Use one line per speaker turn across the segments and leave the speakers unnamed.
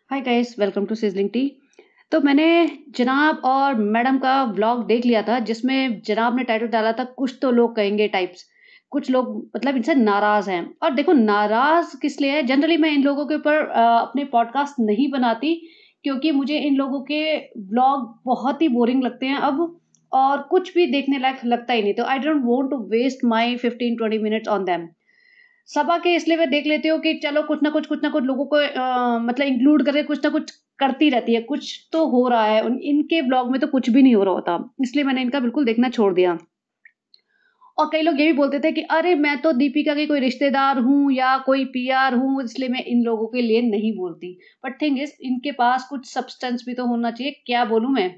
Hi guys, welcome to sizzling tea. तो मैंने जनाब और मैडम का व्लॉग देख लिया था जिसमें जनाब ने टाइटल डाला था कुछ तो लोग कहेंगे टाइप्स। कुछ लोग मतलब इनसे नाराज़ हैं और देखो नाराज़ किस लिए है जनरली मैं इन लोगों के ऊपर अपने पॉडकास्ट नहीं बनाती क्योंकि मुझे इन लोगों के व्लॉग बहुत ही बोरिंग लगते हैं अब और कुछ भी देखने लायक लगता ही नहीं। तो I don't want to waste my 15-20 minutes on them. सभा के इसलिए मैं देख लेती हूँ कि चलो कुछ ना कुछ लोगों को मतलब इंक्लूड करके कुछ ना कुछ करती रहती है, कुछ तो हो रहा है। इनके ब्लॉग में तो कुछ भी नहीं हो रहा होता, इसलिए मैंने इनका बिल्कुल देखना छोड़ दिया। और कई लोग ये भी बोलते थे कि अरे मैं तो दीपिका की कोई रिश्तेदार हूँ या कोई पीआर हूँ, इसलिए मैं इन लोगों के लिए नहीं बोलती। बट थिंग इज इनके पास कुछ सब्सटेंस भी तो होना चाहिए, क्या बोलूँ मैं।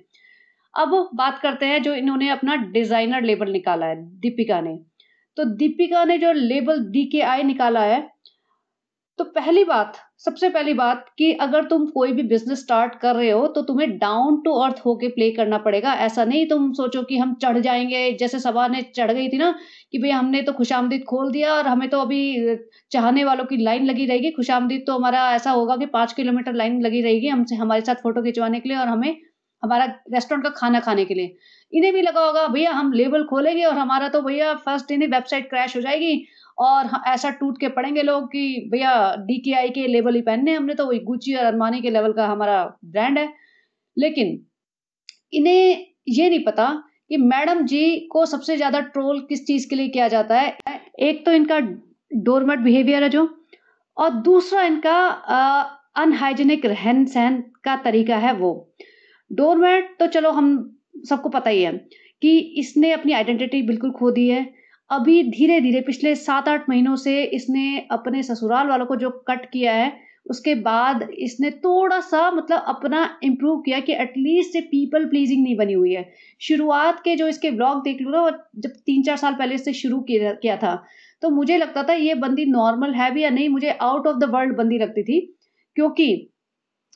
अब बात करते हैं जो इन्होंने अपना डिजाइनर लेबल निकाला है दीपिका ने। तो दीपिका ने जो लेबल DKI निकाला है, तो सबसे पहली बात कि अगर तुम कोई भी बिज़नेस स्टार्ट कर रहे हो, तो तुम्हें डाउन टू अर्थ होके प्ले करना पड़ेगा। ऐसा नहीं तुम सोचो कि हम चढ़ जाएँगे, जैसे सबा ने चढ़ गई थी ना कि भई हमने तो खुशामदीद खोल दिया और हमें तो अभी चाहने वालों की लाइन लगी रहेगी। खुशामदीद तो हमारा ऐसा होगा कि 5 किलोमीटर लाइन लगी रहेगी हमसे हमारे साथ फ़ोटो खिंचवाने के लिए और हमें हमारा रेस्टोरेंट का खाना खाने के लिए। इन्हें भी लगा होगा भैया हम लेबल खोलेंगे और हमारा तो भैया फर्स्ट दिन ही वेबसाइट क्रैश हो जाएगी और ऐसा टूट के पड़ेंगे लोग कि भैया DKI के लेबल ही पहनने हैं हमने तो वही गुच्ची और अरमानी के लेवल का हमारा ब्रांड है। लेकिन इन्हें ये नहीं पता कि मैडम जी को सबसे ज़्यादा ट्रोल किस चीज़ के लिए किया जाता है। एक तो इनका डोरमैट बिहेवियर है जो, और दूसरा इनका अनहाइजीनिक रहन-सहन का तरीका है वो। डोरमैट तो चलो हम सबको पता ही है कि इसने अपनी आइडेंटिटी बिल्कुल खो दी है। अभी धीरे-धीरे पिछले 7-8 महीनों से इसने अपने ससुराल वालों को जो कट किया है, उसके बाद इसने थोड़ा-सा मतलब अपना इम्प्रूव किया कि एटलीस्ट ये पीपल प्लीज़िंग नहीं बनी हुई है। शुरुआत के जो इसके व्लॉग देख लो ना, वो जब 3-4 साल पहले इसने शुरू किया किया था, तो मुझे लगता था ये बंदी नॉर्मल है भी या नहीं, मुझे आउट ऑफ द वर्ल्ड बंदी लगती थी। क्योंकि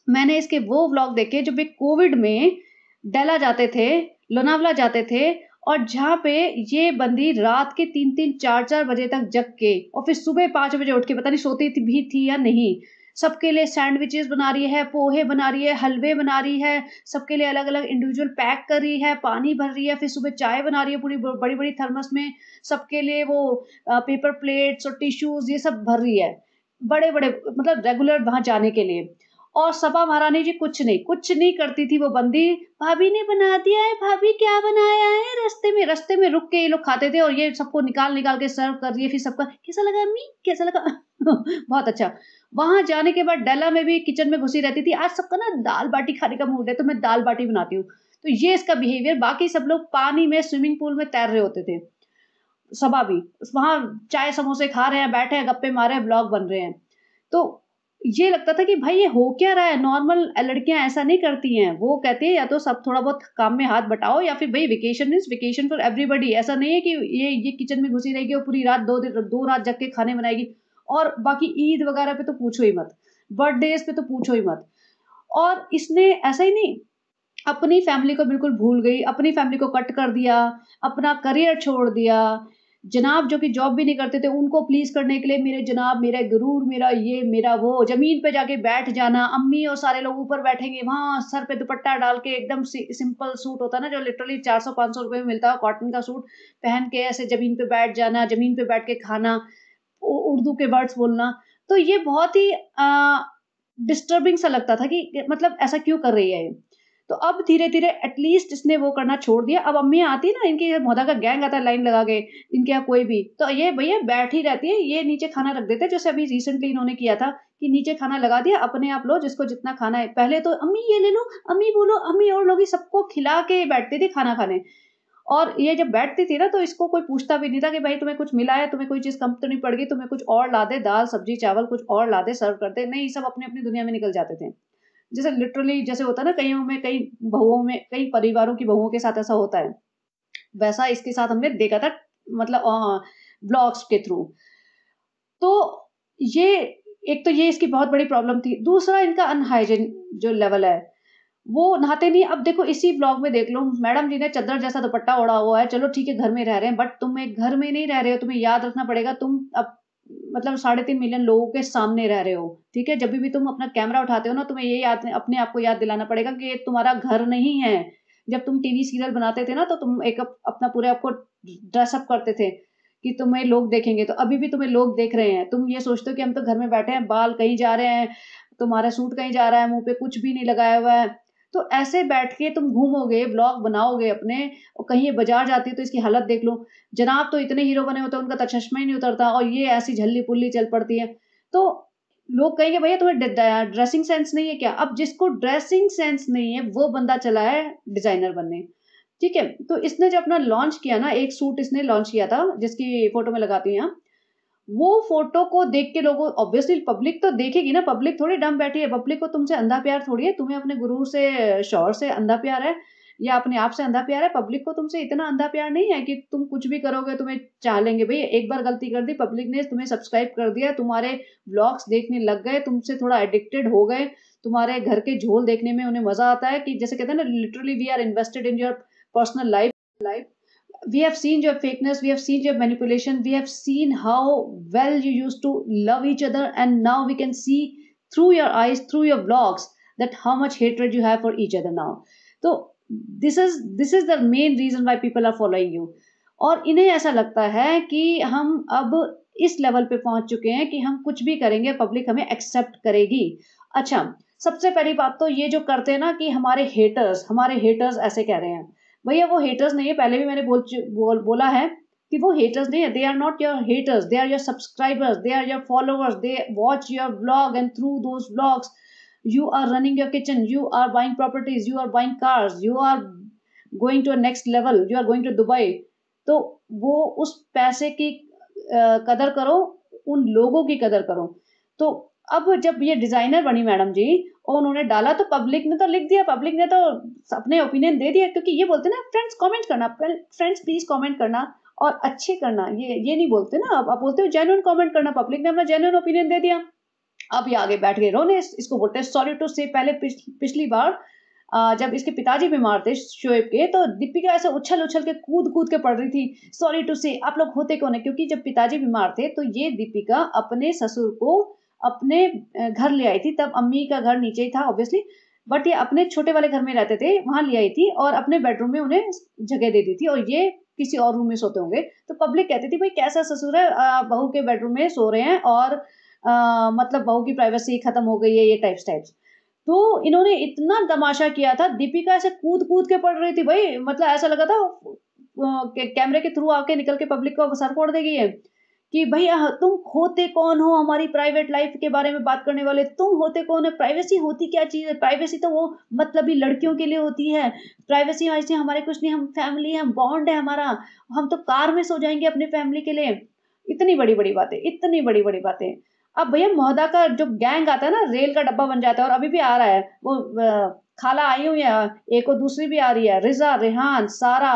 मैंने इसके वो व्लॉग देखे जब ये कोविड में डेला जाते थे, लोनावला जाते थे और जहाँ पे ये बंदी रात के 3-3 4-4 बजे तक जग के और फिर सुबह 5 बजे उठ के पता नहीं सोती भी थी या नहीं, सबके लिए सैंडविचेज़ बना रही है, पोहे बना रही है, हलवे बना रही है, सबके लिए अलग-अलग इंडिविजुअल पैक कर रही है, पानी भर रही है, फिर सुबह चाय बना रही है पूरी ब बड़ी-बड़ी थर्मस में, सबके लिए वो पेपर प्लेट्स और टिश्यूज़ ये सब भर रही है। बड़े-बड़े मतलब रेगुलर वहाँ जाने के लिए। और सपा महारानी जी कुछ नहीं करती थी वो बंदी। भाभी ने बना दिया है, भाभी क्या बनाया है? रास्ते में रुक के ये लोग खाते थे और ये सबको निकाल-निकाल के सर्व कर रही है, फिर सबका कैसा लगा अम्मी? कैसा लगा? बहुत अच्छा। वहाँ जाने के बाद डेला में भी किचन में घुसी रहती थी। आज सबका ना दाल-बाटी खाने का मूड है, तो मैं दाल-बाटी बनाती हूँ। तो ये इसका बिहेवियर, बाकी सब लोग पानी में, स्विमिंग पूल में तैर रहे होते थे। सबा भी। वहाँ चाय समोसे खा रहे हैं, बैठे हैं, गप्पे मार रहे हैं, व्लॉग बन रहे हैं। तो ये लगता था कि भाई ये हो क्या रहा है? नॉर्मल लड़कियाँ ऐसा नहीं करती हैं। वो कहती है या तो सब थोड़ा बहुत काम में हाथ बटाओ या फिर भई vacation is vacation for everybody. ऐसा नहीं है कि ये किचन में घुसी रहेगी और पूरी रात 2 रात जग के खाने बनाएगी। और बाकी ईद वगैरह पे तो पूछो ही मत। बर्थडेज़ पे तो पूछो ही मत। और इसने ऐसा ही नहीं, अपनी फैमिली को बिल्कुल भूल गई, अपनी फैमिली को कट कर दिया, अपना करियर छोड़ दिया। जनाब जो कि जॉब भी नहीं करते थे, उनको प्लीज़ करने के लिए मेरे जनाब, मेरा गुरूर, मेरा ये, मेरा वो, ज़मीन पे जाके बैठ जाना, अम्मी और सारे लोग ऊपर बैठेंगे, वहाँ सर पे दुपट्टा डाल के एकदम सिंपल सूट होता है ना, जो लिटरली 400-500 रुपए में मिलता है, कॉटन का सूट पहन के ऐसे ज़मीन पे बैठ जाना, ज़मीन पे बैठ के खाना, उर्दू के वर्ड्स बोलना। तो ये बहुत ही डिस्टर्बिंग सा लगता था कि मतलब ऐसा क्यों कर रही है ये? तो अब धीरे-धीरे एटलीस्ट इसने वो करना छोड़ दिया। अब अम्मियाँ आती है ना, इनके मोहल्ला का गैंग आता है लाइन लगा के, इनके यहाँ कोई भी, तो ये भैया बैठी रहती है, ये नीचे खाना रख देते हैं, जैसे अभी रिसेंटली इन्होंने किया था कि नीचे खाना लगा दिया, अपने आप लो जिसको जितना खाना है। पहले तो अम्मी ये ले लो, अम्मी वो लो, अम्मी और लोगी, सबको खिला के बैठती थी खाना खाने। और ये जब बैठती थी ना, तो इसको कोई पूछता भी नहीं था कि भाई तुम्हें कुछ मिला है, तुम्हें कोई चीज़ कम तो नहीं पड़ गई, तुम्हें कुछ और ला दे, दाल, सब्जी, चावल कुछ और ला दे, सर्व कर दे। नहीं, सब अपनी-अपनी दुनिया में निकल जाते थे। जैसे लिटरली जैसे होता है ना, कईयों में कई बहुओं में कई परिवारों की बहुओं के साथ ऐसा होता है, वैसा इसके साथ हमने देखा था मतलब व्लॉग्स के थ्रू। तो ये एक तो ये इसकी बहुत बड़ी प्रॉब्लम थी। दूसरा इनका अनहाइजीन जो लेवल है, वो नहाते नहीं। अब देखो इसी ब्लॉग में देख लो, मैडम जी ने चद्दर जैसा दुपट्टा ओढ़ा हुआ है, चलो ठीक है घर में रह रहे हैं, बट तुम एक घर में नहीं रह रहे हो, तुम्हें याद रखना पड़ेगा। तुम अब मतलब 3.5 मिलियन लोगों के सामने रह रहे हो, ठीक है? जब भी तुम अपना कैमरा उठाते हो ना, तुम्हें ये याद अपने आप को याद दिलाना पड़ेगा कि ये तुम्हारा घर नहीं है। जब तुम टीवी सीरियल बनाते थे ना, तो तुम एक अपना पूरे आप को ड्रेसअप करते थे कि तुम्हें लोग देखेंगे, तो अभी भी तुम्हें लोग देख रहे हैं। तुम ये सोचते हो कि हम तो घर में बैठे हैं, बाल कहीं जा रहे हैं, तुम्हारा सूट कहीं जा रहा है, मुँह पे कुछ भी नहीं लगाया हुआ है। तो ऐसे बैठ के तुम घूमोगे, व्लॉग बनाओगे अपने, और कहीं ये बाज़ार जाती हो तो इसकी हालत देख लो। जनाब तो इतने हीरो बने होते हैं, उनका तो चश्मा ही नहीं उतरता, और ये ऐसी झल्ली-पुल्ली चल पड़ती है। तो लोग कहेंगे भैया तुम्हें ड्रेसिंग सेंस नहीं है क्या? अब जिसको ड्रेसिंग सेंस नहीं है, वो बंदा चला है डिज़ाइनर बनने। ठीक है? तो इसने जो अपना लॉन्च किया ना, एक सूट इसने लॉन्च किया था, जिसकी फ़ोटो मैं लगाती हूँ यहाँ। वो फ़ोटो को देख के लोगों ऑब्वियसली पब्लिक तो देखेगी ना, पब्लिक थोड़ी डम बैठी है, पब्लिक को तुमसे अंधा प्यार थोड़ी है, तुम्हें अपने गुरूर से, शौहर से अंधा प्यार है, या अपने आप से अंधा प्यार है। पब्लिक को तुमसे इतना अंधा प्यार नहीं है कि तुम कुछ भी करोगे तुम्हें चाह लेंगे। भई एक बार गलती कर दी, पब्लिक ने तुम्हें सब्सक्राइब कर दिया, तुम्हारे व्लॉग्स देखने लग गए, तुमसे थोड़ा एडिक्टेड हो गए, तुम्हारे घर के झोल देखने में उन्हें मज़ा आता है, कि जैसे कहते हैं ना, literally we are invested in your personal life. We have seen your fakeness, we have seen your manipulation, we have seen how well you used to love each other, and now we can see through your eyes, through your vlogs, that how much hatred you have for each other now. So this is the main reason why people are following you. और इन्हें ऐसा लगता है कि हम अब इस level पे पहुंच चुके हैं कि हम कुछ भी करेंगे पब्लिक हमें एक्सेप्ट करेगी। अच्छा, सबसे पहली बात तो ये जो करते हैं ना कि हमारे हेटर्स ऐसे कह रहे हैं, भैया वो हेटर्स नहीं है, पहले भी मैंने बोला है कि वो हेटर्स नहीं है। They are not your haters, they are your subscribers, they are your followers, they watch your vlog, and through those vlogs you are running your kitchen, you are buying properties, you are buying cars, you are going to a next level, you are going to Dubai. तो वो उस पैसे की कदर करो, उन लोगों की कदर करो। तो अब जब ये डिजाइनर बनी मैडम जी, और उन्होंने डाला, तो पब्लिक ने तो लिख दिया, पब्लिक ने तो अपने ओपिनियन दे दिया, क्योंकि ये बोलते ना फ्रेंड्स कमेंट करना, फ्रेंड्स प्लीज कमेंट करना, और अच्छे करना, ये नहीं बोलते ना, आप बोलते हो जेन्युइन कमेंट करना। पब्लिक ने अपना जेन्युइन ओपिनियन दे दिया, अब ये आगे बैठ गए रोने। इसको बोलते हैं सॉरी टू से। पहले पिछली बार जब इसके पिताजी बीमार थे शोएब के, तो दीपिका ऐसे उछल उछल के कूद कूद के पड़ रही थी, सॉरी टू से आप लोग होते कौन है, क्योंकि जब पिताजी बीमार थे तो ये दीपिका अपने ससुर को अपने घर ले आई थी। तब अम्मी का घर नीचे ही था ऑब्वियसली, बट ये अपने छोटे वाले घर में रहते थे, वहां ले आई थी, और अपने बेडरूम में उन्हें जगह दे दी थी, और ये किसी और रूम में सोते होंगे। तो पब्लिक कहती थी भाई कैसा ससुर है, बहू के बेडरूम में सो रहे हैं, और मतलब बहू की प्राइवेसी खत्म हो गई है, ये टाइप्स। तो इन्होंने इतना तमाशा किया था, दीपिका ऐसे कूद कूद के पड़ रही थी भाई, मतलब ऐसा लगा था कैमरे के थ्रू आके निकल के पब्लिक को सर फोड़ देगी ये, कि भैया तुम होते कौन हो हमारी प्राइवेट लाइफ के बारे में बात करने वाले, तुम होते कौन है, प्राइवेसी होती क्या चीज है, प्राइवेसी तो वो मतलब ही लड़कियों के लिए होती है, प्राइवेसी ऐसे हमारे कुछ नहीं, हम फैमिली है, हम बॉन्ड है हमारा, हम तो कार में सो जाएंगे अपनी फैमिली के लिए। इतनी बड़ी बड़ी बातें, इतनी बड़ी बड़ी बातें। अब भैया मोहदा का जो गैंग आता है ना, रेल का डब्बा बन जाता है, और अभी भी आ रहा है वो, खाला आई हुई है, एक और दूसरी भी आ रही है, रिजा, रेहान, सारा,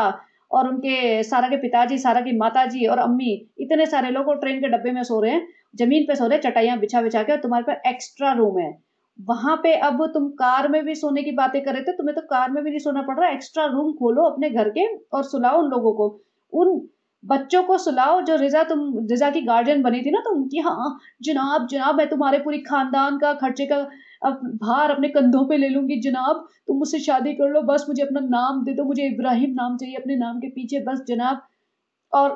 और उनके सारा के पिताजी, सारा की माताजी और अम्मी, इतने सारे लोग, और ट्रेन के डब्बे में सो रहे हैं, जमीन पे सो रहे हैं, चटाइयां बिछा बिछा के, और तुम्हारे पास एक्स्ट्रा रूम है वहां पे। अब तुम कार में भी सोने की बातें कर रहे थे, तुम्हें तो कार में भी नहीं सोना पड़ रहा, एक्स्ट्रा रूम खोलो अपने घर के, और सुलाओ उन लोगों को, उन बच्चों को सुलाओ जो रिजा की गार्जियन बनी थी ना, तो उनकी, हाँ जनाब जनाब मैं तुम्हारे पूरी खानदान का खर्चे का भार अपने कंधों पे ले लूंगी जनाब, तुम मुझसे शादी कर लो, बस मुझे अपना नाम दे दो, मुझे इब्राहिम नाम चाहिए अपने नाम के पीछे, बस जनाब। और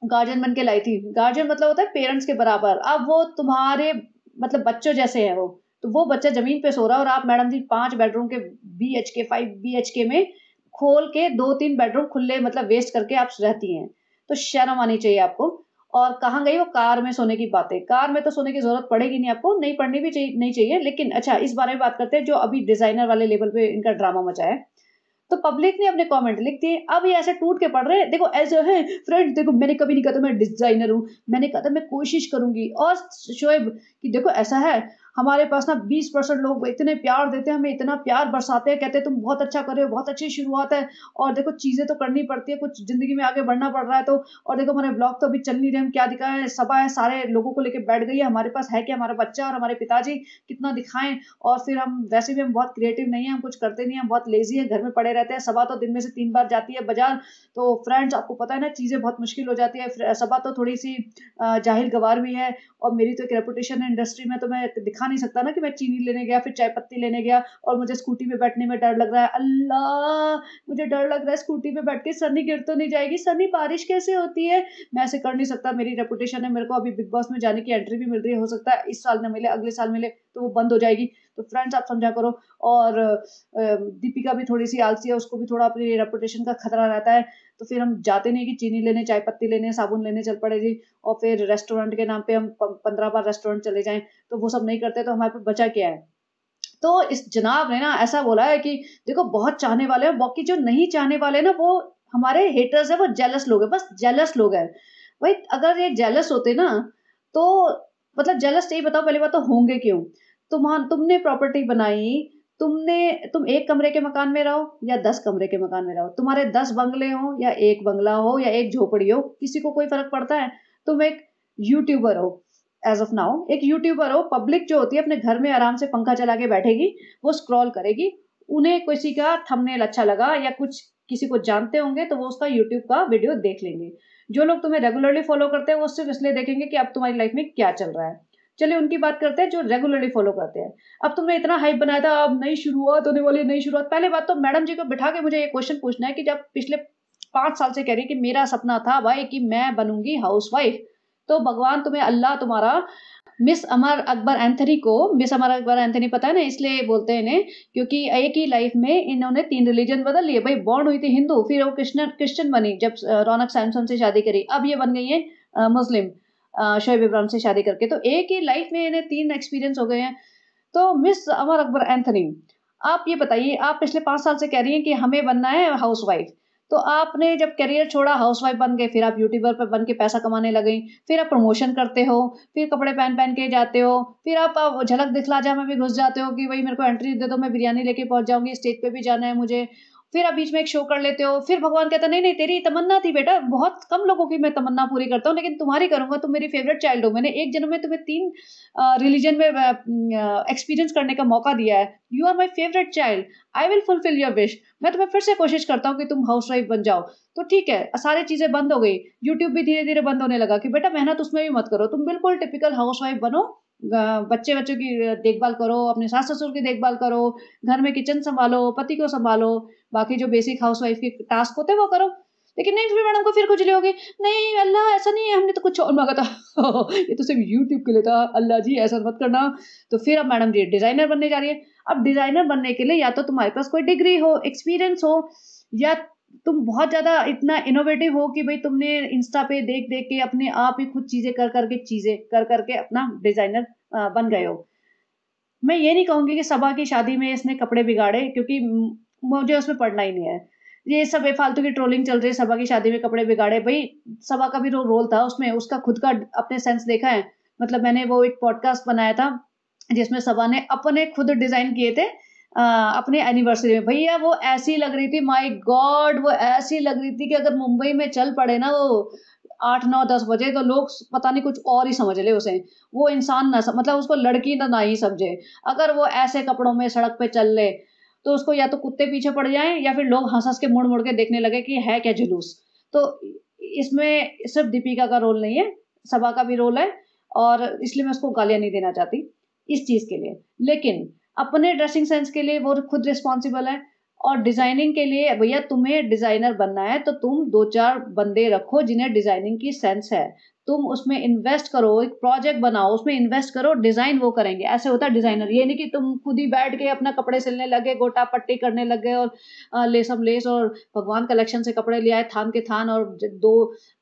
गार्जियन बन के लाई थी। गार्जियन मतलब होता है पेरेंट्स के बराबर। अब वो तुम्हारे मतलब बच्चों जैसे है वो, तो वो बच्चा जमीन पे सो रहा है, और आप मैडम जी 5 बेडरूम के BHK 5 BHK में खोल के 2-3 बेडरूम खुले मतलब वेस्ट करके आप रहती हैं, तो शर्म आनी चाहिए आपको। और कहाँ गई वो कार में सोने की बातें, कार में तो सोने की जरूरत पड़ेगी नहीं आपको, नहीं पड़नी भी चाहिए, नहीं चाहिए। लेकिन अच्छा, इस बारे में बात करते हैं जो अभी डिजाइनर वाले लेवल पे इनका ड्रामा मचा है। तो पब्लिक ने अपने कमेंट लिख दिए, अब ये ऐसे टूट के पड़ रहे हैं, देखो ऐसे है फ्रेंड, देखो मैंने कभी नहीं कहा था मैं डिजाइनर हूँ, मैंने कहा था मैं कोशिश करूंगी, और शोएब कि देखो ऐसा है, हमारे पास ना 20% लोग इतने प्यार देते हैं, हमें इतना प्यार बरसाते हैं, कहते हैं तुम बहुत अच्छा कर रहे हो, बहुत अच्छी शुरुआत है, और देखो चीज़ें तो करनी पड़ती है, कुछ ज़िंदगी में आगे बढ़ना पड़ रहा है तो, और देखो हमारे ब्लॉग तो अभी चल नहीं रहे, हम क्या दिखाएँ, सभा है, सारे लोगों को लेके बैठ गई है, हमारे पास है क्या, हमारा बच्चा और हमारे पिताजी, कितना दिखाएँ, और फिर हम वैसे भी हम बहुत क्रिएटिव नहीं हैं, हम कुछ करते नहीं हैं, हम बहुत लेज़ी हैं, घर में पड़े रहते हैं, सभा तो दिन में से 3 बार जाती है बाज़ार, तो फ्रेंड्स आपको पता है ना चीज़ें बहुत मुश्किल हो जाती है, सभा तो थोड़ी-सी जाहिल गवार भी है, और मेरी तो एक रेपुटेशन है इंडस्ट्री में, तो मैं दिखा नहीं सकता ना कि मैं चीनी लेने गया, फिर चाय पत्ती लेने गया और मुझे स्कूटी पे बैठने में डर लग रहा है। अल्लाह! मुझे डर लग रहा है स्कूटी पे बैठ के सन्नी गिर तो नहीं जाएगी? सन्नी बारिश कैसे होती है? मैं ऐसे कर नहीं सकता, मेरी रेपुटेशन है, मेरे को अभी बिग बॉस में जाने की एंट्री भी मिल रही है, हो सकता है इस साल ना मिले, अगले साल मिले, तो वो बंद हो जाएगी। तो फ्रेंड्स आप समझा करो, और दीपिका भी थोड़ी-सी आलसी है, उसको भी थोड़ा अपनी रेपुटेशन का खतरा रहता है, तो फिर हम जाते नहीं कि चीनी लेने, चाय पत्ती लेने, साबुन लेने चल पड़े जी, और फिर रेस्टोरेंट के नाम पे हम 15 बार रेस्टोरेंट चले जाएँ, तो वो सब नहीं करते, तो हमारे पास बचा क्या है? तो इस जनाब ने ना ऐसा बोला है कि देखो बहुत चाहने वाले हैं, बाकी जो नहीं चाहने वाले हैं ना, वो हमारे हेटर्स हैं, वो जेलस लोग हैं, बस जेलस लोग हैं। भाई अगर ये जेलस होते ना, तो मतलब जेलस, यही बताओ पहली बात तो होंगे क्यों? तुमने प्रॉपर्टी बनाई, तुम 1 कमरे के मकान में रहो या 10 कमरे के मकान में रहो, तुम्हारे 10 बंगले हों या 1 बंगला हो या 1 झोपड़ी हो, किसी को कोई फ़र्क पड़ता है? तुम एक यूट्यूबर हो, एज़ ऑफ नाउ एक यूट्यूबर हो, पब्लिक जो होती है अपने घर में आराम से पंखा चला के बैठेगी, वो स्क्रॉल करेगी, उन्हें किसी का थंबनेल अच्छा लगा या कुछ किसी को जानते होंगे तो वो उसका यूट्यूब का वीडियो देख लेंगे। जो लोग तुम्हें रेगुलरली फ़ॉलो करते हैं, वो सिर्फ़ इसलिए देखेंगे कि अब तुम्हारी लाइफ़ में क्या चल रहा है। चलिए उनकी बात करते हैं जो रेगुलरली फ़ॉलो करते हैं। अब तुमने इतना हाइप बनाया था, अब नई शुरुआत होने वाली है, नई शुरुआत। पहली बात तो मैडम जी को बिठा के मुझे ये क्वेश्चन पूछना है कि जब पिछले 5 साल से कह रही है कि मेरा सपना था भाई कि मैं बनूँगी हाउसवाइफ़, तो भगवान तुम्हें, अल्लाह तुम्हारा, मिस अमर अकबर एंथोनी पता है ना, इसलिए बोलते हैं इन्हें क्योंकि एक ही लाइफ में इन्होंने 3 रिलीजन बदल लिए। भाई बॉर्न हुई थी हिंदू, फिर वो क्रिश्चियन बनी जब रौनक सैमसन से शादी करी। अब ये बन गई है मुस्लिम, शोएब इब्राहिम से शादी करके। तो एक ही लाइफ में इन्हें 3 एक्सपीरियंस हो गए हैं। तो मिस अमर अकबर एंथोनी, आप ये बताइए, आप पिछले 5 साल से कह रही हैं कि हमें बनना है हाउसवाइफ। तो आपने जब करियर छोड़ा, हाउसवाइफ बन गए, फिर आप यूट्यूबर पे बन के पैसा कमाने लग गई, फिर आप प्रमोशन करते हो, फिर कपड़े पहन-पहन के जाते हो, फिर आप झलक दिखला जा में भी घुस जाते हो कि भई मेरे को एंट्री दे दो, मैं बिरयानी लेके पहुँच जाऊँगी, स्टेज पे भी जाना है मुझे। फिर आप बीच में एक शो कर लेते हो, फिर भगवान कहता है, "नहीं-नहीं, तेरी तमन्ना थी बेटा, बहुत कम लोगों की मैं तमन्ना पूरी करता हूँ, लेकिन तुम्हारी करूँगा, तुम मेरी फेवरेट चाइल्ड हो। मैंने एक जन्म में तुम्हें 3 रिलीजन में एक्सपीरियंस करने का मौका दिया है। You are my favourite child, I will fulfil your wish. मैं तुम्हें फिर से कोशिश करता हूँ कि तुम हाउसवाइफ बन जाओ।" तो ठीक है, सारी चीज़ें बंद हो गई। यूट्यूब भी धीरे-धीरे बंद होने लगा कि बेटा मेहनत उसमें भी मत करो, तुम बिल्कुल टिपिकल हाउसवाइफ बनो, बच्चे-वच्चों की देखभाल करो, अपने सास-ससुर की देखभाल करो, घर में किचन सँभालो, पति को सँभालो, बाकी जो बेसिक हाउसवाइफ के टास्क होते हैं वो करो। लेकिन नहीं, फिर मैडम को फिर खुजली होगी, "नहीं अल्लाह ऐसा नहीं है, हमने तो कुछ और माँगा था।" ये तो सिर्फ़ यूट्यूब के लिए था, अल्लाह जी ऐसा मत करना। तो फिर अब मैडम जी डिज़ाइनर बनने जा रही है। अब डिज़ाइनर बनने के लिए या तो तुम्हारे पास कोई डिग्री हो, एक्सपीरियंस हो, या तुम बहुत ज़्यादा इतना इनोवेटिव हो कि भई तुमने इंस्टा पे देख-देख के अपने आप ही खुद चीज़ें कर-कर के अपना डिज़ाइनर बन गए हो। मैं ये नहीं कहूँगी कि सबा की शादी में इसने कपड़े बिगाड़े, क्योंकि मुझे उसमें पड़ना ही नहीं है। ये सब बेफ़ालतू की ट्रोलिंग चल रही है, सबा की शादी में कपड़े बिगाड़े। भई सबा का भी रोल था उसमें, उसका खुद का आपने सेंस देखा है? मतलब मैंने वो एक पॉडकास्ट बनाया था, जिसमें सबा ने अपने खुद डिज़ाइन किए थे अपने एनिवर्सरी में। भैया वो ऐसी लग रही थी, माय गॉड! वो ऐसी लग रही थी कि अगर मुंबई में चल पड़े ना वो 8, 9, 10 बजे, तो लोग पता नहीं कुछ और ही समझ ले उसे। वो इंसान ना मतलब उसको लड़की ना ही समझे। अगर वो ऐसे कपड़ों में सड़क पे चल ले, तो उसको या तो कुत्ते पीछे पड़ जाएँ या फिर लोग हँस-हँस के मुड़-मुड़ के देखने लगे कि है क्या जुलूस। तो इसमें सिर्फ़ दीपिका का रोल नहीं है, सबा का भी रोल है, और इसलिए मैं उसको गालियाँ नहीं देना चाहती, इस चीज़ के लिए। लेकिन अपने ड्रेसिंग सेंस के लिए वो खुद रिस्पॉन्सिबल है, और डिज़ाइनिंग के लिए भैया तुम्हें डिज़ाइनर बनना है तो तुम 2-4 बंदे रखो जिन्हें डिज़ाइनिंग की सेंस है। तुम उसमें इन्वेस्ट करो, एक प्रोजेक्ट बनाओ, उसमें इन्वेस्ट करो, डिज़ाइन वो करेंगे। ऐसे होता है डिज़ाइनर। ये नहीं कि तुम खुद ही बैठ के अपना कपड़े सिलने लगे, गोटा-पट्टी करने लग गए, और लेसम-लेस और भगवान कलेक्शन से कपड़े ले आए थान के थान, और 2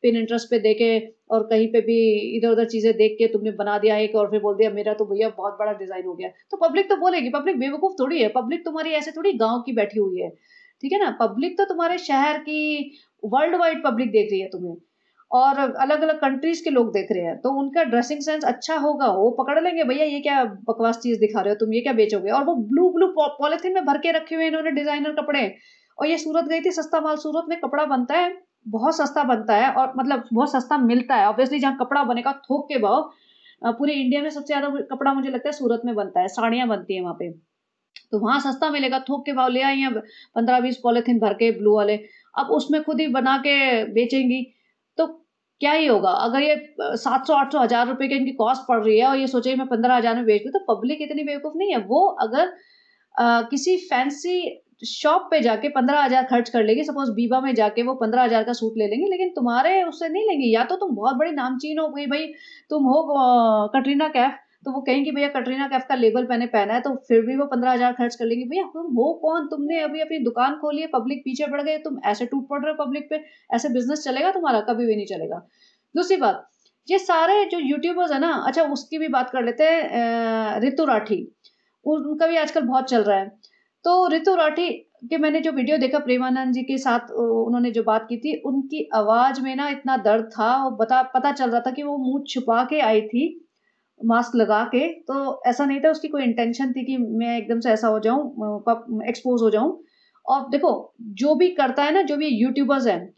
पिनिंटरेस्ट पे देखे और कहीं पे भी इधर-उधर चीज़ें देख के तुमने बना दिया एक, और फिर बोल दिया मेरा तो भैया बहुत बड़ा डिज़ाइन हो गया। तो पब्लिक तो बोलेगी, पब्लिक बेवकूफ़ थोड़ी है, पब्लिक तुम्हारी ऐसे थोड़ी गाँव की बैठी हुई है। ठीक है ना? पब्लिक तो तुम्हारे शहर की, वर्ल्ड वाइड पब्लिक देख रही है तुम्हें। और अलग-अलग कंट्रीज़ के लोग देख रहे हैं, तो उनका ड्रेसिंग सेंस अच्छा होगा, वो पकड़ लेंगे भैया ये क्या बकवास चीज़ दिखा रहे हो तुम, ये क्या बेचोगे? और वो ब्लू पॉलीथीन में भर के रखे हुए हैं इन्होंने डिज़ाइनर कपड़े। और ये सूरत गई थी सस्ता माल, सूरत में कपड़ा बनता है, बहुत सस्ता बनता है और मतलब बहुत सस्ता मिलता है। ऑब्वियसली जहाँ कपड़ा बनेगा थोक के भाव, पूरे इंडिया में सबसे ज़्यादा कपड़ा मुझे लगता है सूरत में बनता है, साड़ियाँ बनती हैं वहाँ पे। तो वहाँ सस्ता मिलेगा, थोक के भाव ले आई हैं 15-20 पॉलीथीन भर के ब्लू वाले। अब उसमें खुद ही बना के बेचेंगी, तो क्या ही होगा? अगर ये 700-800 हज़ार रुपए की इनकी कॉस्ट पड़ रही है और ये सोचे मैं 15,000 में बेच दूँ, तो पब्लिक इतनी बेवकूफ़ नहीं है। वो अगर किसी फैंसी शॉप पे जाके 15,000 खर्च कर लेगी, सपोज़ बीबा में जाके वो 15,000 का सूट ले लेंगे, लेकिन तुम्हारे उससे नहीं लेंगी। या तो तुम बहुत बड़ी नामचीन हो गई भई, तुम हो कटरीना कैफ, तो वो कहेंगी भैया कटरीना कैफ का लेबल मैंने पहना है, तो फिर भी वो 15,000 खर्च कर लेंगी। भैया तुम हो कौन? तुमने अभी अपनी दुकान खोली है, पब्लिक पीछे पड़ गई, तुम ऐसे टूट पड़ रहे हो पब्लिक पे, ऐसे बिज़नेस चलेगा तुम्हारा? कभी भी नहीं चलेगा। दूसरी बात, ये सारे जो यूट्यूबर्स हैं ना, अच्छा उसकी भी बात कर लेते हैं, ऋतु राठी, उनका भी आजकल बहुत चल रहा है। तो ऋतु राठी के मैंने जो वीडियो देखा प्रेमानंद जी के साथ, उन्होंने जो बात की थी, उनकी आवाज़ में ना इतना दर्द था, वो पता चल रहा था कि वो मुँह छुपा के आई थी, मास्क लगा के, तो ऐसा नहीं था उसकी कोई इंटेंशन थी कि मैं एकदम से ऐसा हो जाऊँ, एक्सपोज़ हो जाऊँ। और देखो, जो भी करता है ना, जो भी यूट्यूबर्स हैं,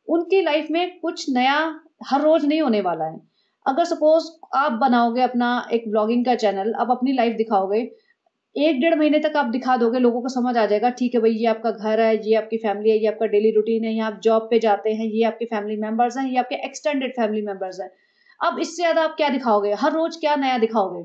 उनकी लाइफ़ में कुछ नया हर रोज़ नहीं होने वाला है। अगर सपोज़ आप बनाओगे अपना एक व्लॉगिंग का चैनल, आप अपनी लाइफ़ दिखाओगे, 1 डेढ़ महीने तक आप दिखा दोगे, लोगों को समझ आ जाएगा, ठीक है भई ये आपका घर है, ये आपकी फैमिली है, ये आपका डेली रूटीन है, यहाँ आप जॉब पे जाते हैं, ये आपके फैमिली मेंबर्स हैं, ये आपके एक्सटेंडेड फैमिली मेंबर्स हैं। अब इससे ज़्यादा आप क्या दिखाओगे? हर रोज़ क्या नया दिखाओगे?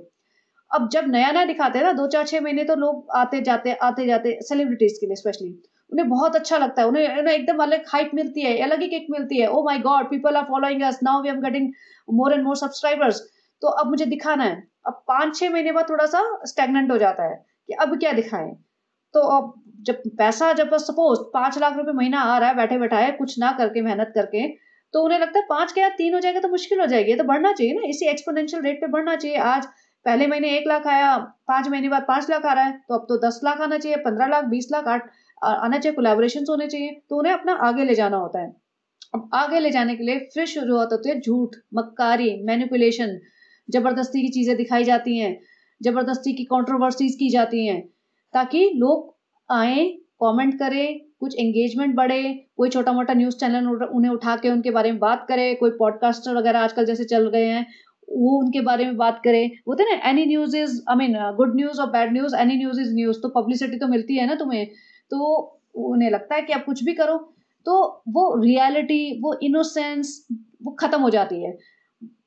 अब जब नया-नया दिखाते हैं ना, 2, 4, 6 महीने तो लोग आते-जाते सेलिब्रिटीज़ के लिए स्पेशली, उन्हें बहुत अच्छा लगता है। उन्हें ना एकदम अलग हाइप मिलती है, अलग ही किक मिलती है। Oh my God! People are following us, now we are getting more and more subscribers. तो अब मुझे दिखाना है। अब 5-6 महीने बाद थोड़ा-सा स्टैग्नेंट हो जाता है कि अब क्या दिखाएँ? तो अब जब सपोज़ 5 लाख रुपए महीना आ रहा है बैठे-बैठाए, कुछ ना करके, मेहनत करके, तो उन्हें लगता है 5 के बाद 3 हो जाएगा तो मुश्किल हो जाएगी। ये तो बढ़ना चाहिए ना, इसी एक्स्पोनेंशियल रेट पे बढ़ना चाहिए। आज पहले महीने 1 लाख आया, 5 महीने बाद 5 लाख आ रहा है, तो अब तो 10 लाख आना चाहिए, 15 लाख, 20 लाख, आना चाहिए, कोलैबोरेशंस होने चाहिए, तो उन्हें अपना आगे ले जाना होता है। अब आगे ले जाने के लिए फिर शुरुआत होती है झूठ, मक्कारी, मैनिपुलेशन, ज़बरदस्ती की चीज़ें दिखाई जाती हैं, ज़बरदस्ती की कंट्रोवर्सीज़ की जाती हैं, ताकि लोग आएँ, कमेंट करें, कुछ एंगेजमेंट बढ़े, कोई छोटा-मोटा न्यूज़ चैनल उन्हें उठा के उनके बारे में बात करे, कोई पॉडकास्टर वगैरह आजकल जैसे चल गए हैं, वो उनके बारे में बात करे। होता है ना, any news is I mean good news और bad news, any news is news, तो पब्लिसिटी तो मिलती है ना तुम्हें। तो उन्हें लगता है कि आप कुछ भी करो, तो वो रियलिटी, वो इनोसेंस, वो खत्म हो जाती है।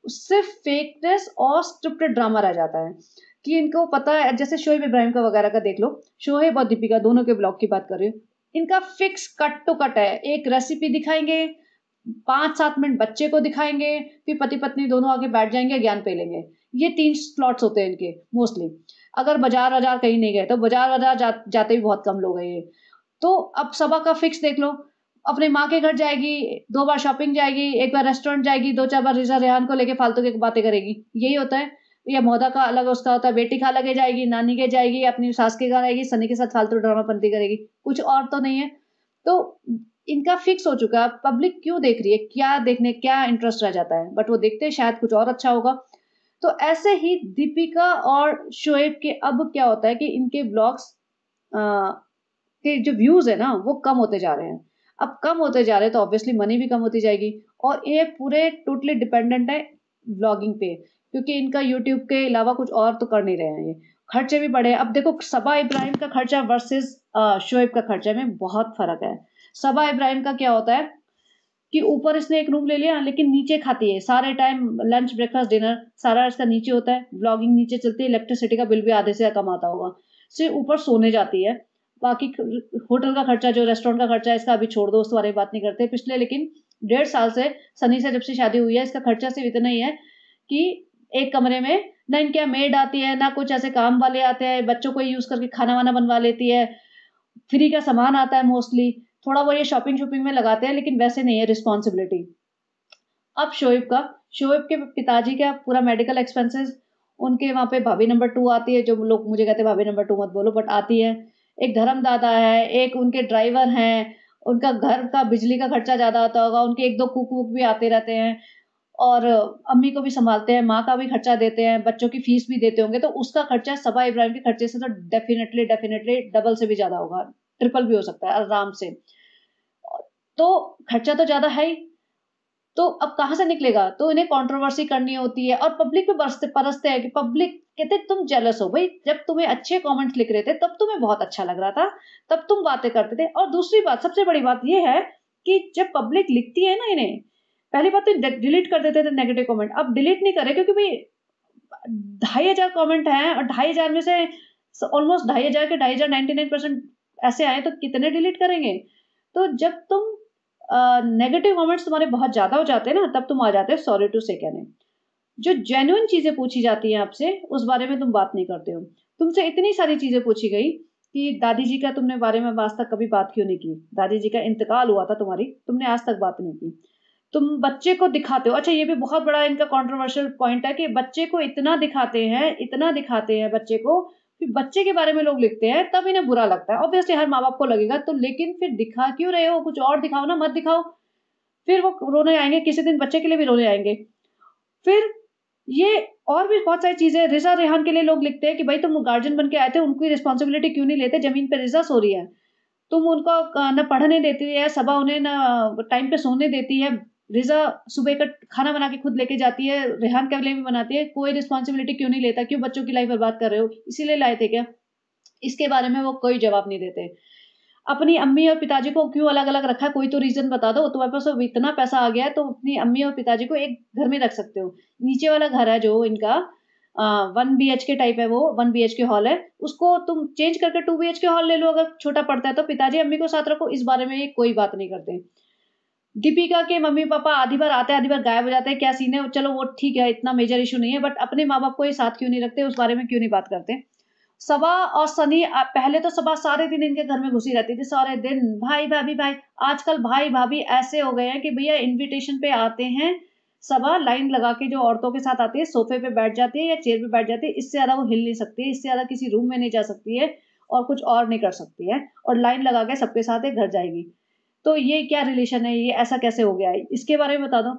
सिर्फ़ फेकनेस और स्क्रिप्टेड ड्रामा रह जाता है, कि इनको पता है, जैसे शोएब इब्राहिम का वगैरह का देख लो, शोएब और दीपिका दोनों के ब्लॉग की बात कर रही हूँ। इनका फिक्स कट टू कट है, एक रेसिपी दिखाएँगे, 5-7 मिनट बच्चे को दिखाएँगे, फिर पति-पत्नी दोनों आके बैठ जाएँगे, ज्ञान पी लेंगे। ये 3 स्लॉट्स होते हैं इनके मोस्टली। अगर बाज़ार-वाज़ार कहीं नहीं गए, तो बाज़ार-वाज़ार जाते भी बहुत कम लोग हैं ये। तो अब सबा का फिक्स देख लो, अपनी माँ के घर जाएगी, 2 बार शॉपिंग जाएगी, 1 बार रेस्टोरेंट जाएगी, 2-4 बार रिज़ा-रेहान को लेके फालतू की बातें करेगी, यही होता है। या मोदा का अलग उसका होता है, बेटी खाला के जाएगी, नानी के जाएगी, अपनी सास के घर आएगी, सनी के साथ फालतू ड्रामापंती करेगी, कुछ और तो नहीं है। तो इनका फिक्स हो चुका है, अब पब्लिक क्यों देख रही है, क्या इंटरेस्ट रह जाता है, बट वो देखते हैं शायद कुछ और अच्छा होगा। तो ऐसे ही दीपिका और शोएब के अब क्या होता है कि इनके ब्लॉग्स अ के जो व्यूज़ है ना, वो कम होते जा रहे हैं। अब कम होते जा रहे हैं तो ऑब्वियसली मनी भी कम होती जाएगी, और ये पूरे टोटली डिपेंडेंट है व्लॉगिंग पे, क्योंकि इनका यूट्यूब के अलावा कुछ और तो कर नहीं रहे हैं ये। खर्चे भी बढ़े, अब देखो सबा इब्राहिम का खर्चा वर्सेस शोएब का खर्चे में बहुत फ़र्क है। सबा इब्राहिम का क्या होता है कि ऊपर इसने एक रूम ले लिया, लेकिन नीचे खाती है, सारे टाइम लंच, ब्रेकफ़ास्ट, डिनर सारा इसका नीचे होता है, व्लॉगिंग नीचे चलती है, इलेक्ट्रिसिटी का बिल भी आधे से कम आता होगा। सिर्फ़ ऊपर सोने जाती है, बाकी होटल का खर्चा, जो रेस्टोरेंट का खर्चा है, इसका अभी छोड़ दो, उस बारे में बात नहीं करते। पिछले लेकिन 1.5 साल से सनी से जब से शादी हुई है, इसका खर्चा सिर्फ़ इतना ही है कि एक कमरे में ना इनके यहाँ मेड आती है, ना कुछ ऐसे काम वाले आते हैं, बच्चों को यूज़ करके खाना-वाना बनवा लेती है, फ्री का सामान आता है मोस्टली, थोड़ा बहुत ये शॉपिंग-शॉपिंग में लगाते हैं, लेकिन वैसे नहीं है रिस्पॉन्सिबिलिटी। अब शोएब के पिताजी का पूरा मेडिकल एक्सपेंसेस, उनके वहाँ पे भाभी नंबर 2 आती है, जो लोग मुझे कहते हैं भाभी नंबर 2 मत बोलो, बट आती है। एक धर्म दादा है, एक उनके ड्राइवर हैं, उनका घर का बिजली का खर्चा ज़्यादा आता होगा, उनके 1-2 कुक-वुक भी आते रहते हैं और अम्मी को भी सँभालते हैं, माँ का भी खर्चा देते हैं, बच्चों की फीस भी देते होंगे, तो उसका खर्चा सबा इब्राहिम के खर्चे से तो डेफ़िनेटली डबल से भी ज़्यादा होगा, ट्रिपल भी हो सकता है आराम से। तो खर्चा तो ज़्यादा है ही, तो अब कहाँ से निकलेगा? तो इन्हें कंट्रोवर्सी करनी होती है और पब्लिक पे परसते हैं कि पब्लिक कहते हैं तुम जेलस हो भई, जब तुम्हें अच्छे कमेंट्स लिख रहे थे तब तुम्हें बहुत अच्छा लग रहा था, तब तुम बातें करते थे और दूसरी बात सबसे बड़ी बात ये है कि जब पब्लिक लिखती है ना इन्हें, पहली बात तो डिलीट कर देते थे नेगेटिव कमेंट, अब डिलीट नहीं करे क्योंकि भई 2500 कमेंट हैं और 2500 में से ऑलमोस्ट 2500 के 2500 99% ऐसे आए तो कितने डिलीट करेंगे? तो जब तुम नेगेटिव कमेंट्स तुम्हारे बहुत ज़्यादा हो जाते हैं ना, तब तुम आ जाते हो सॉरी टू से कहने। जो जेन्युइन चीज़ें पूछी जाती हैं आपसे, उस बारे में तुम बात नहीं करते हो। तुमसे इतनी सारी चीज़ें पूछी गई कि दादी जी का तुमने बारे में आज तक कभी बात क्यों नहीं की? दादी जी का इंतकाल हुआ था तुम्हारी, तुमने आज तक बात नहीं की। तुम बच्चे को दिखाते हो अच्छा ये भी बहुत बड़ा इनका कंट्रोवर्शियल पॉइंट है कि बच्चे को इतना दिखाते हैं बच्चे को, कि बच्चे के बारे में लोग लिखते हैं, तब इन्हें बुरा लगता है। ऑब्वियसली हर माँ-बाप को लगेगा तो लेकिन फिर दिखा क्यों रहे हो? कुछ और दिखाओ ना, मत दिखाओ। फिर वो रोने आएँगे, किसी दिन बच्चे के लिए भी रोने आएँगे। फिर ये और भी बहुत सारी चीज़ें रिज़ा रेहान के लिए लोग लिखते हैं कि भाई तुम गार्जियन बन के आए थे, उनकी रिस्पॉन्सिबिलिटी क्यों नहीं लेते? ज़मीन पे रिज़ा सो रही है। तुम उनको ना पढ़ने देती है, सबा उन्हें ना टाइम पे सोने देती है। रिज़ा सुबह का खाना बना के खुद लेके जाती है, रेहान के लिए भी बनाती है। कोई रिस्पॉन्सिबिलिटी क्यों नहीं लेता? क्यों बच्चों की लाइफ़ बर्बाद कर रहे हो? इसीलिए लाए थे क्या? इसके बारे में वो कोई जवाब नहीं देते। अपनी अम्मी और पिताजी को क्यों अलग-अलग रखा है, कोई तो रीज़न बता दो। तुम्हारे पास अब इतना पैसा आ गया है, तो अपनी अम्मी और पिताजी को एक घर में रख सकते हो। नीचे वाला घर है जो इनका 1 बीएचके टाइप है वो, 1 बीएचके हॉल है। उसको तुम चेंज करके 2 बीएचके हॉल ले लो अगर छोटा पड़ता है तो। पिताजी अम्मी को साथ रखो, इस बारे में ये कोई बात नहीं करते। दीपिका के मम्मी-पापा आधी बार आते हैं, आधी बार गायब हो जाते हैं, क्या सीन है? चलो वो ठीक है, इतना मेजर इश्यू नहीं है, बट अपने माँ-बाप को ये साथ क्यों नहीं रखते, उस बारे में क्यों नहीं बात करते? सबा और सनी पहले तो सबा सारे दिन इनके घर में घुसी रहती थी, सारे दिन भाई भाभी भाई। आजकल भाई भाभी ऐसे हो गए हैं कि भैया इनविटेशन पे आते हैं, सबा लाइन लगा के जो औरतों के साथ आती है, सोफे पे बैठ जाती है या चेयर पे बैठ जाती है, इससे ज़्यादा वो हिल नहीं सकती है, इससे ज़्यादा किसी रूम में नहीं जा सकती है और कुछ और नहीं कर सकती है और लाइन लगा के सबके साथ एक घर जाएगी। तो ये क्या रिलेशन है? ये ऐसा कैसे हो गया है? इसके बारे में बता दो।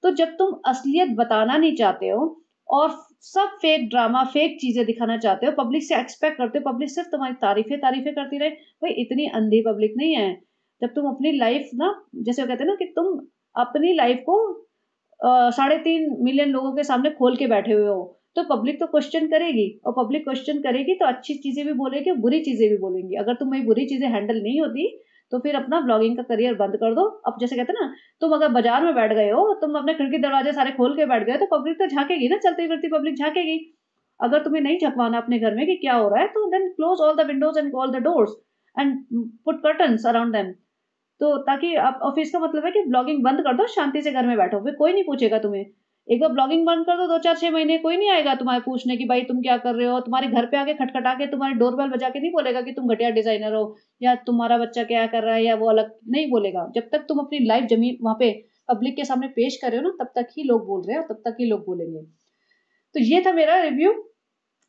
तो जब तुम असलियत बताना नहीं चाहते हो और सब फेक ड्रामा, फेक चीज़ें दिखाना चाहते हो, पब्लिक से एक्सपेक्ट करते हो, पब्लिक सिर्फ़ तुम्हारी तारीफ़ें करती रहे, भई इतनी अंधी पब्लिक नहीं है। जब तुम अपनी लाइफ़ ना जैसे वो कहते हैं ना कि तुम अपनी लाइफ़ को 3.5 मिलियन लोगों के सामने खोल के बैठे हुए हो, तो पब्लिक तो क्वेश्चन करेगी और पब्लिक क्वेश्चन करेगी तो अच्छी चीज़ें भी बोलेगी और बुरी चीज़ें भी बोलेंगी। अगर तुम्हें बुरी चीज़ें हैंडल नहीं होती, तो फिर अपना ब्लॉगिंग का करियर बंद कर दो। अब जैसे कहते हैं ना, तुम अगर बाज़ार में बैठ गए हो, तुम अपने खिड़की दरवाज़े सारे खोल के बैठ गए, तो पब्लिक तो झाँकेगी ना, चलती-फिरती पब्लिक झाँकेगी। अगर तुम्हें नहीं झँकवाना अपने घर में कि क्या हो रहा है, तो then close all the windows and all the doors and put curtains around them. तो ताकि आप ऑफिस का मतलब है कि ब्लॉगिंग बंद कर दो, शांति से घर में बैठो, फिर कोई नहीं पूछेगा तुम्हें। एक बार ब्लॉगिंग बंद कर दो 2, 4, 6 महीने कोई नहीं आएगा तुम्हारे पूछने कि भाई तुम क्या कर रहे हो? तुम्हारे घर पे आके खटखटा के तुम्हारी डोरबेल बजा के नहीं बोलेगा कि तुम घटिया डिज़ाइनर हो या तुम्हारा बच्चा क्या कर रहा है या वो अलग नहीं बोलेगा। जब तक तुम अपनी लाइफ़ ज़मीन वहाँ पे पब्लिक के सामने पेश कर रहे हो ना, तब तक ही लोग बोल रहे हैं और तब तक ही लोग बोलेंगे। तो ये था मेरा रिव्यू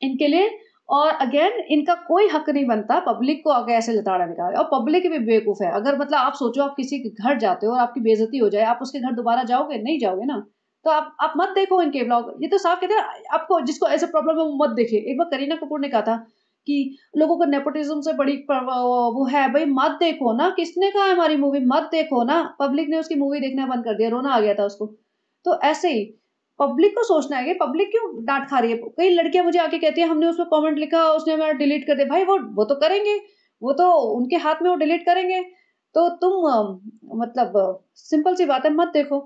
इनके लिए और अगेन इनका कोई हक नहीं बनता पब्लिक को आगे ऐसे लताड़ने का और पब्लिक भी बेवकूफ है। अगर मतलब आप सोचो आप किसी के घर जाते हो और आपकी बेइज्जती हो जाए, आप उसके घर दोबारा जाओगे? नहीं जाओगे ना। तो आप मत देखो इनके व्लॉग। ये तो साफ कहते हैं आपको जिसको ऐसे प्रॉब्लम है वो मत देखे। एक बार करीना कपूर ने कहा था कि लोगों को नेपोटिज्म से बड़ी वो है भाई मत देखो ना। किसने कहा है हमारी मूवी मत देखो ना? पब्लिक ने उसकी मूवी देखना बंद कर दिया, रोना आ गया था उसको। तो ऐसे ही पब्लिक को सोचना है कि पब्लिक क्यों डाँट खा रही है। कई लड़कियाँ मुझे आके कहती हैं हमने उसपे कमेंट लिखा, उसने हमारा डिलीट कर दिया। भाई वो तो करेंगे, वो तो उनके हाथ में वो डिलीट करेंगे। तो तुम मतलब सिंपल सी बात है मत देखो।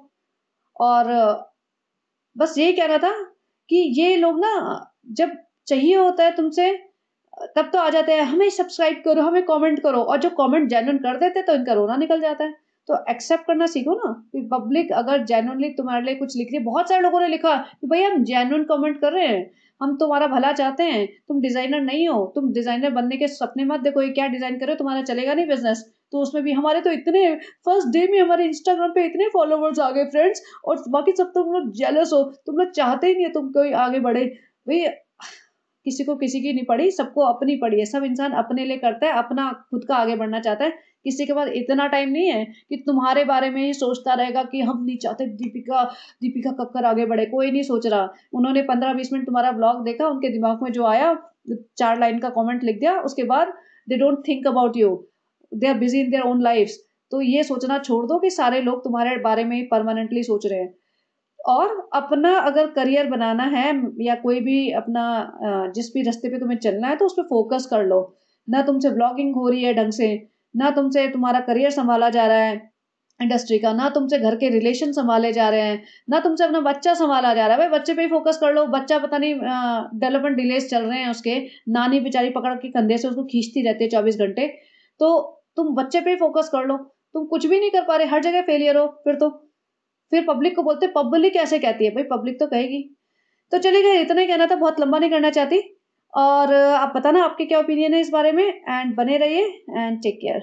और बस यही कहना था कि ये लोग ना जब चाहिए होता है तुमसे तब तो आ जाते हैं, हमें सब्सक्राइब करो, हमें कमेंट करो और जो कमेंट जेन्युइन कर देते हैं तो इनका रोना निकल जाता है। तो एक्सेप्ट करना सीखो ना कि पब्लिक अगर जेन्युइनली तुम्हारे लिए कुछ लिख रही है। बहुत सारे लोगों ने लिखा कि भई हम जेन्युइन कमेंट कर रहे हैं, हम तुम्हारा भला चाहते हैं, तुम डिज़ाइनर नहीं हो, तुम डिज़ाइनर बनने के सपने मत देखो, ये क्या डिज़ाइन कर रहे हो, तुम्हारा चलेगा नहीं बिज़नेस। तो उसमें भी हमारे तो इतने फर्स्ट डे में हमारे इंस्टाग्राम पे इतने फॉलोवर्स आ गए फ्रेंड्स और बाकी सब तुम लोग जेलस हो, तुम लोग चाहते ही नहीं है तुम कोई आगे बढ़े। भई किसी को किसी की नहीं पड़ी, सबको अपनी पड़ी है। सब इंसान अपने लिए करता है, अपना खुद का आगे बढ़ना चाहता है। किसी के पास इतना टाइम नहीं है कि तुम्हारे बारे में ही सोचता रहेगा कि हम नहीं चाहते दीपिका दीपिका कक्कर आगे बढ़े, कोई नहीं सोच रहा। उन्होंने 15-20 मिनट तुम्हारा व्लॉग देखा, उनके दिमाग में जो आया 4 लाइन का कमेंट लिख दिया, उसके बाद they don't think about you, they are busy in their own lives. तो ये सोचना छोड़ दो कि सारे लोग तुम्हारे बारे में ही परमानेंटली सोच रहे हैं। और अपना अगर करियर बनाना है या कोई भी अपना जिस भी रास्ते पे तुम्हें चलना है तो उस पे फोकस कर लो। ना तुमसे ब्लॉगिंग हो रही है ढंग से, ना तुमसे तुम्हारा करियर संभाला जा रहा है इंडस्ट्री का, ना तुमसे घर के रिलेशन संभाले जा रहे हैं, ना तुमसे अपना बच्चा संभाला जा रहा है। भाई बच्चे पे ही फोकस कर लो। बच्चा पता नहीं डेवलपमेंट डिलेज चल रहे हैं उसके, नानी बेचारी पकड़ के कंधे से उसको खींचती रहती है 24 घंटे। तो तुम बच्चे पे ही फोकस कर लो। तुम कुछ भी नहीं कर पा रहे, हर जगह फेलियर हो फिर तो। फिर पब्लिक को बोलते, पब्लिक ऐसे कहती है, भाई पब्लिक तो कहेगी। तो चलिए, इतना ही कहना था, बहुत लंबा नहीं करना चाहती। और आप बताना आपके क्या ओपिनियन है इस बारे में, एंड बने रहिए, एंड टेक केयर।